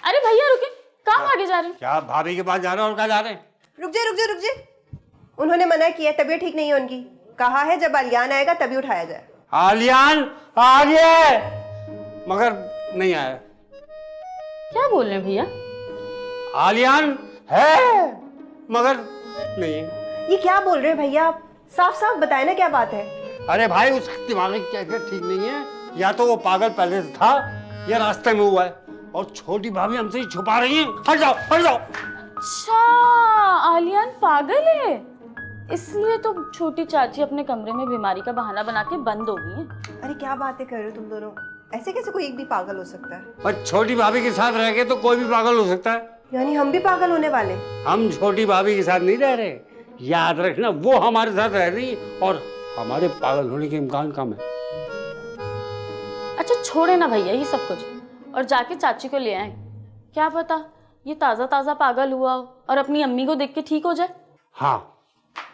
अरे भैया रुके, कहाँ भागे जा रहे हैं? क्या भाभी के पास जा रहे हैं और कहाँ जा रहे हैं? रुक जाए। उन्होंने मना किया, तबीयत ठीक नहीं है उनकी। कहा है जब आलियान आएगा तभी उठाया जाए। आलियान आ गया मगर नहीं आया। क्या बोल रहे हैं भैया? आलियान है मगर नहीं है। ये क्या बोल रहे हैं भैया आप? साफ साफ बताए ना क्या बात है। अरे भाई उसका दिमागी कैफियत ठीक नहीं है, या तो वो पागल पहले से था या रास्ते में हुआ है, और छोटी भाभी हमसे ही छुपा रही है। हट जाओ हट जाओ। अच्छा, आलियान पागल है, इसलिए तो छोटी चाची अपने कमरे में बीमारी का बहाना बना के बंद हो गई है। अरे क्या बातें कर रहे हो तुम दोनों? ऐसे कैसे कोई एक भी पागल हो सकता है? और छोटी भाभी के साथ रह के तो कोई भी पागल हो सकता है। यानी हम भी पागल होने वाले? हम छोटी भाभी के साथ नहीं रह रहे, याद रखना वो हमारे साथ रह रही है, और हमारे पागल होने के इम्कान कम है। अच्छा छोड़े ना भैया ये सब कुछ, और जाके चाची को ले आए। क्या पता ये ताजा ताजा पागल हुआ हो और अपनी अम्मी को देख के ठीक हो जाए। हाँ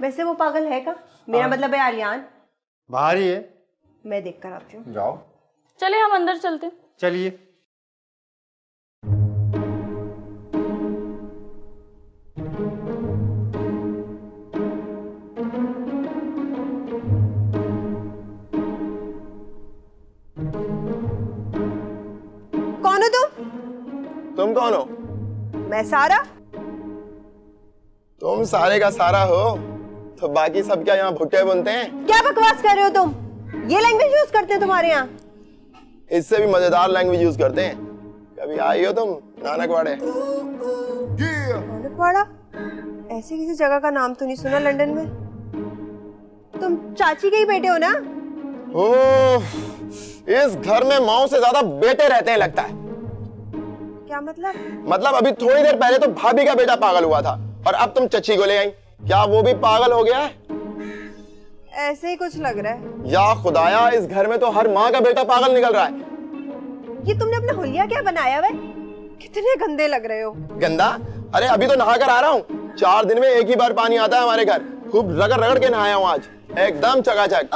वैसे वो पागल है का? मेरा मतलब है आलियान। बाहर ही है। मैं देख कर आती हूँ। जाओ। चले हम अंदर चलते। चलिए। कौन हो तुम? तुम कौन हो? मैं सारा। तुम सारे का सारा हो तो बाकी सब क्या यहाँ भुट्टे बनते हैं? क्या बकवास कर रहे हो तुम? ये लैंग्वेज यूज करते हैं तुम्हारे यहाँ? इससे भी मजेदार लैंग्वेज यूज करते हैं। कभी आई हो तुम नानकवाड़े? नानकवाड़ा? ऐसे किसी जगह का नाम तो नहीं सुना लंदन में। तुम चाची के ही बेटे हो ना? ओह, इस घर में माओ से ज्यादा बेटे रहते हैं लगता है। क्या मतलब? मतलब अभी थोड़ी देर पहले तो भाभी का बेटा पागल हुआ था और अब तुम चच्ची को ले आई। क्या वो भी पागल हो गया है? ऐसे ही कुछ लग रहा है। या खुदाया, इस घर में तो हर माँ का बेटा पागल निकल रहा है। ये तुमने अपना हुलिया क्या बनाया हुआ है? कितने गंदे लग रहे हो। गंदा? अरे अभी तो नहा कर आ रहा हूँ। 4 दिन में एक ही बार पानी आता है हमारे घर। खूब रगड़ रगड़ के नहाया हूँ आज, एकदम चकाचक।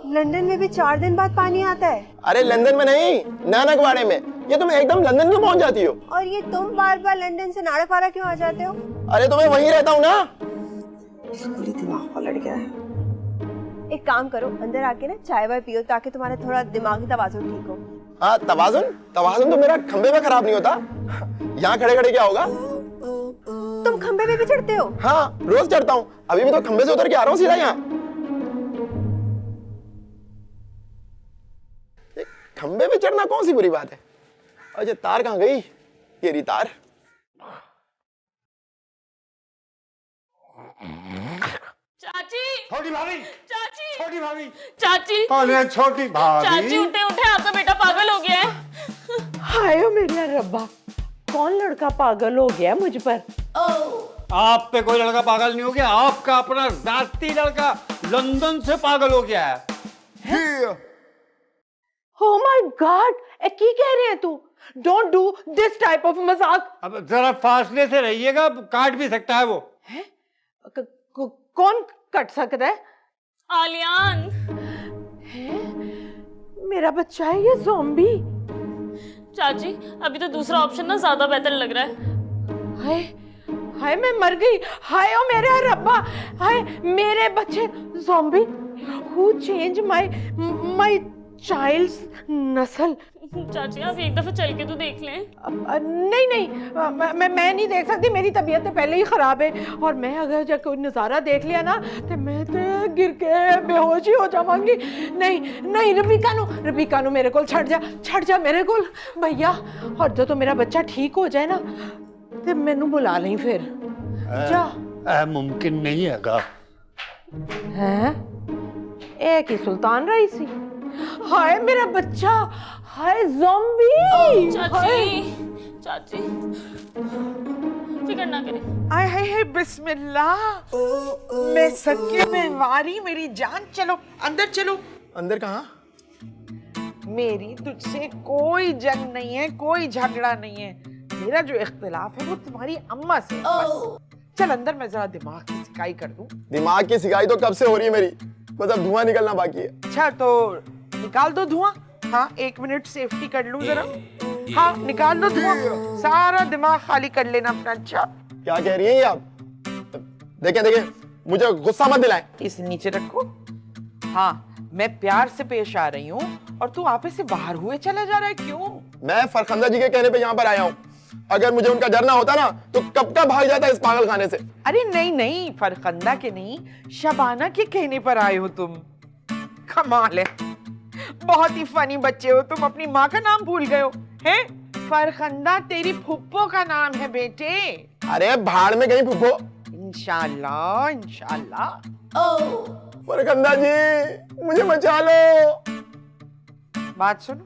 लंदन में भी 4 दिन बाद पानी आता है? अरे लंदन में नहीं, नानकवाड़े में। ये तुम एकदम लंदन में पहुंच जाती हो। और ये तुम बार बार लंदन से नानकवाड़ा क्यों आ जाते हो? अरे तो मैं वहीं रहता हूँ ना। दिमाग पलट गया है। एक काम करो, अंदर आके ना चाय वाय पियो ताकि तुम्हारा थोड़ा दिमागी तवाज़ुन ठीक हो। हाँ तवाज़ुन तो मेरा खंबे में खराब नहीं होता। यहाँ खड़े खड़े क्या होगा? तुम खंबे पे भी चढ़ते हो? हाँ रोज चढ़ता हूँ। अभी भी तो खंबे से उतर के आ रहा हूँ सीधा यहाँ। खंबे पे चढ़ना कौन सी बुरी बात है? और ये तार कहाँ गई? ये रही तार। चाची, छोटी भाभी, चाची, छोटी भाभी, चाची, अरे छोटी भाभी। चाची उठे उठे, आपका बेटा पागल हो गया है। हाय ओ मेरा रब्बा, कौन लड़का पागल हो गया मुझ पर? आप पे कोई लड़का पागल नहीं हो गया, आपका अपना जाती लड़का लंदन से पागल हो गया है। Oh my God, की कह रहे हैं तू? Don't do this type of मजाक। अब जरा फासले से रहिएगा, काट भी सकता है वो। है? कौन कट सकता है? आलियान। है? मेरा बच्चा है ये ज़ॉम्बी? चाची अभी तो दूसरा ऑप्शन ना ज्यादा बेहतर लग रहा है। हाय हाय मैं मर गई। हाय ओ मेरे रब्बा, हाय मेरे बच्चे zombie. Who changed my child's नस्ल? चाची आप एक दफा चल के तो देख लें। नहीं मैं नहीं देख सकती, मेरी तबीयत तो पहले ही खराब है, और मैं अगर जब कोई नज़ारा देख लिया ना तो मैं तो गिर के बेहोश ही हो जाऊंगी। नहीं रबीका नु मेरे को छड़ जा मेरे को भैया। और जो मेरा बच्चा ठीक हो जाए ना तो मैनू बुला लें फिर। जा मुमकिन नहीं है। हैं? एक ही सुल्तान रही सी। हाय मेरा बच्चा, हाय ज़ॉम्बी। चाची फिक्र ना करें। आय हाय बिस्मिल्लाह। मैं सच्ची बीमारी, मेरी जान। चलो अंदर चलो। अंदर कहाँ? मेरी तुझसे कोई जंग नहीं है, कोई झगड़ा नहीं है। मेरा जो इख्तिलाफ है वो तुम्हारी अम्मा से है बस। चल अंदर, मैं जरा दिमाग की सिकाई कर दूं। दिमाग की सिकाई तो कब से हो रही है मेरी, बस अब धुआं निकलना बाकी है। अच्छा तो निकाल दो धुआं। हाँ 1 मिनट सेफ्टी कर लूं जरा। हाँ निकाल लो धुआं, सारा दिमाग खाली कर लेना अपना। अच्छा क्या कह रही हैं ये आप? देखें देखें, मुझे गुस्सा मत दिलाएं। इसे नीचे रखो। हाँ मैं प्यार से पेश आ रही हूँ और तू आपे से बाहर हुए चला जा रहा है, क्यों? मैं फरखंदा जी के कहने पे यहाँ पर आया हूँ। अगर मुझे उनका डर ना होता ना तो कब का भाग जाता इस पागल खाने से। अरे नहीं नहीं, फरखंदा के नहीं, शबाना के कहने पर आए हो तुम। कमाल है, बहुत ही फनी बच्चे हो तुम। अपनी माँ का नाम भूल गए हो हैं? फरखंदा तेरी फुप्पो का नाम है बेटे। अरे भाड़ में गई फुफ्फो। इंशाल्लाह इंशाल्लाह। फरखंदा जी मुझे बचा लो। बात सुनो,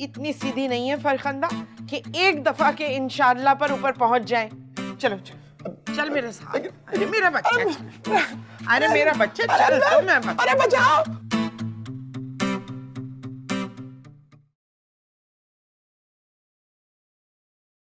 इतनी सीधी नहीं है फरखंदा कि एक दफा के इंशाल्लाह पर ऊपर पहुंच जाए। चलो चलो चल मेरे साथ। अरे मेरा बच्चा, अरे मेरा बच्चा चल तो मैं अरे बचाओ।